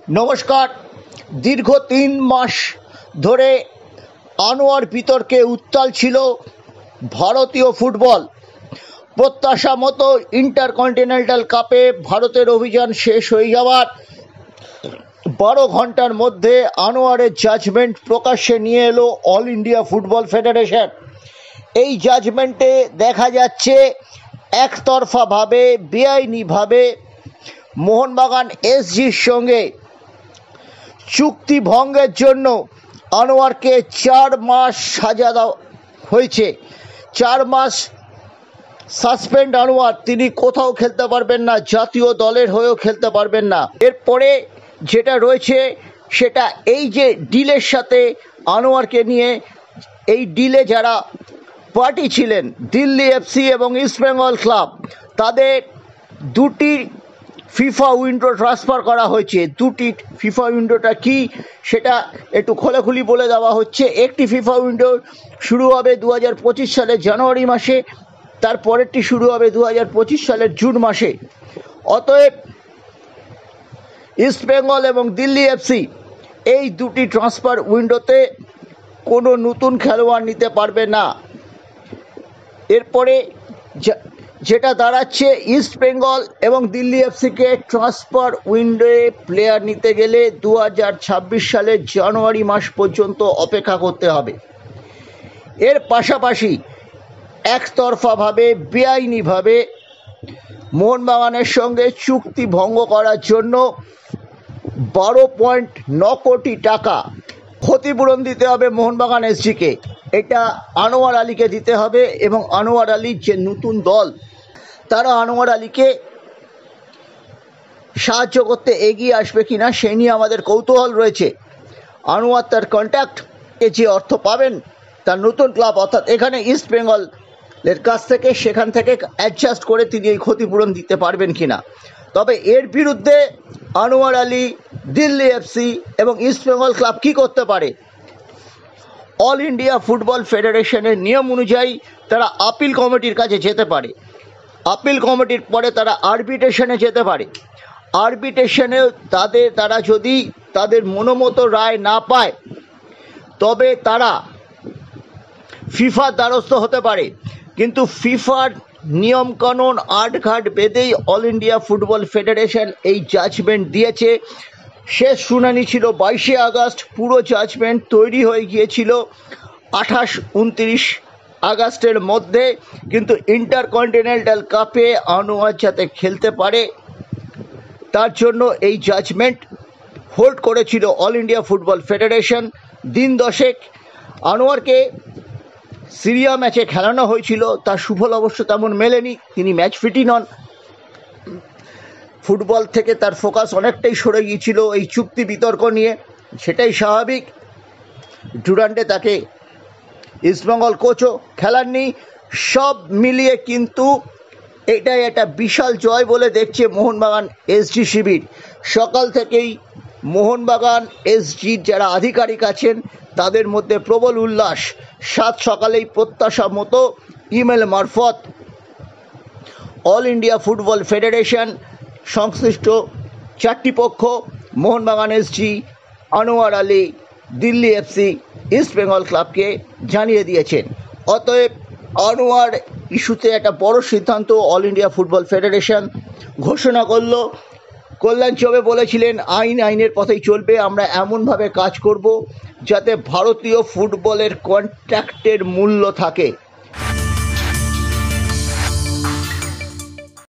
নমস্কার। দীর্ঘ 3 মাস ধরে আনোয়ার বিতর্কে উত্তাল ছিল ভারতীয় ফুটবল। প্রত্যাশা মতো ইন্টারকন্টিনেন্টাল কাপে ভারতের অভিযান শেষ হয়ে যাওয়ার 12 ঘন্টার মধ্যে আনোয়ারের জাজমেন্ট প্রকাশ্যে নিয়ে এলো অল ইন্ডিয়া ফুটবল ফেডারেশন। এই জাজমেন্টে দেখা যাচ্ছে একতরফাভাবে বেআইনিভাবে মোহনবাগান এসজির সঙ্গে চুক্তি ভঙ্গের জন্য আনোয়ারকে 4 মাস সাজা দেওয়া হয়েছে। 4 মাস সাসপেন্ড আনোয়ার, তিনি কোথাও খেলতে পারবেন না, জাতীয় দলের হয়েও খেলতে পারবেন না। এরপরে যেটা রয়েছে সেটা এই যে ডিলের সাথে আনোয়ারকে নিয়ে, এই ডিলে যারা পার্টি ছিলেন দিল্লি এফসি এবং ইস্টবেঙ্গল ক্লাব, তাদের 2টি ফিফা উইন্ডো ট্রান্সফার করা হয়েছে। 2টি ফিফা উইন্ডোটা কি সেটা একটু খোলাখুলি বলে দেওয়া হচ্ছে। একটি ফিফা উইন্ডো শুরু হবে 2025 সালের জানুয়ারি মাসে, তারপরেরটি শুরু হবে 2025 সালের জুন মাসে। অতএব ইস্টবেঙ্গল এবং দিল্লি এফসি এই 2টি ট্রান্সফার উইন্ডোতে কোনো নতুন খেলোয়াড় নিতে পারবে না। এরপরে যেটা দাঁড়াচ্ছে, ইস্টবেঙ্গল এবং দিল্লি এফসিকে ট্রান্সফার উইন্ডোয়ে প্লেয়ার নিতে গেলে 2026 সালের জানুয়ারি মাস পর্যন্ত অপেক্ষা করতে হবে। এর পাশাপাশি একতরফাভাবে বেআইনিভাবে মোহনবাগানের সঙ্গে চুক্তি ভঙ্গ করার জন্য 12.9 কোটি টাকা ক্ষতিপূরণ দিতে হবে মোহনবাগান এসজিকে। এটা আনোয়ার আলীকে দিতে হবে এবং আনোয়ার আলীর যে নতুন দল, তারা আনোয়ার আলীকে সাহায্য করতে এগিয়ে আসবে কিনা সে নিয়ে আমাদের কৌতূহল রয়েছে। আনোয়ার তার কন্ট্রাক্টে যে অর্থ পাবেন তার নতুন ক্লাব অর্থাৎ এখানে ইস্ট বেঙ্গলের কাছ থেকে, সেখান থেকে অ্যাডজাস্ট করে তিনি এই ক্ষতিপূরণ দিতে পারবেন কিনা। তবে এর বিরুদ্ধে আনোয়ার আলী, দিল্লি এফসি এবং ইস্ট বেঙ্গল ক্লাব কী করতে পারে? অল ইন্ডিয়া ফুটবল ফেডারেশনের নিয়ম অনুযায়ী তারা আপিল কমিটির কাছে যেতে পারে। আপিল কমিটির পরে তারা আরবিট্রেশনে যেতে পারে। আরবিট্রেশনে তারা যদি তাদের মনোমতো রায় না পায়, তবে তারা ফিফার দ্বারস্থ হতে পারে। কিন্তু ফিফার নিয়মকানুন আটঘাট বেঁধেই অল ইন্ডিয়া ফুটবল ফেডারেশন এই জাজমেন্ট দিয়েছে। শেষ শুনানি ছিল 22 আগস্ট। পুরো জাজমেন্ট তৈরি হয়ে গিয়েছিল 28-29 আগস্টের মধ্যে। কিন্তু ইন্টারকন্টিনেন্টাল কাপে আনোয়ার যাতে খেলতে পারে তার জন্য এই জাজমেন্ট হোল্ড করেছিল অল ইন্ডিয়া ফুটবল ফেডারেশন দিন 10। আনোয়ারকে সিরিয়া ম্যাচে খেলানো হয়েছিল, তার সুফল অবশ্য তেমন মেলেনি, তিনি ম্যাচ ফিটই নন। ফুটবল থেকে তার ফোকাস অনেকটাই সরে গিয়েছিল এই চুক্তি বিতর্ক নিয়ে, সেটাই স্বাভাবিক। ডুরান্ডে তাকে ইস্টবেঙ্গল কোচও খেলাননি। সব মিলিয়ে কিন্তু এটাই একটা বিশাল জয় বলে দেখছে মোহনবাগান এসজি শিবির। সকাল থেকেই মোহনবাগান এসজির যারা আধিকারিক আছেন তাদের মধ্যে প্রবল উল্লাস। সাত সকালেই প্রত্যাশা মতো ইমেল মারফত অল ইন্ডিয়া ফুটবল ফেডারেশন সংশ্লিষ্ট 4টি পক্ষ, Mohun Bagan SG, Anwar Ali, Delhi FC, east Bengal ক্লাবকে জানিয়ে দিয়েছেন। অতএব আনোয়ার ইস্যুতে একটা বড় সিদ্ধান্ত অল ইন্ডিয়া ফুটবল ফেডারেশন ঘোষণা করলো। কল্যাণ চৌবে বলেছিলেন আইনের পথেই চলবে, আমরা এমনভাবে কাজ করব যাতে ভারতীয় ফুটবলের কন্ট্রাক্টের মূল্য থাকে।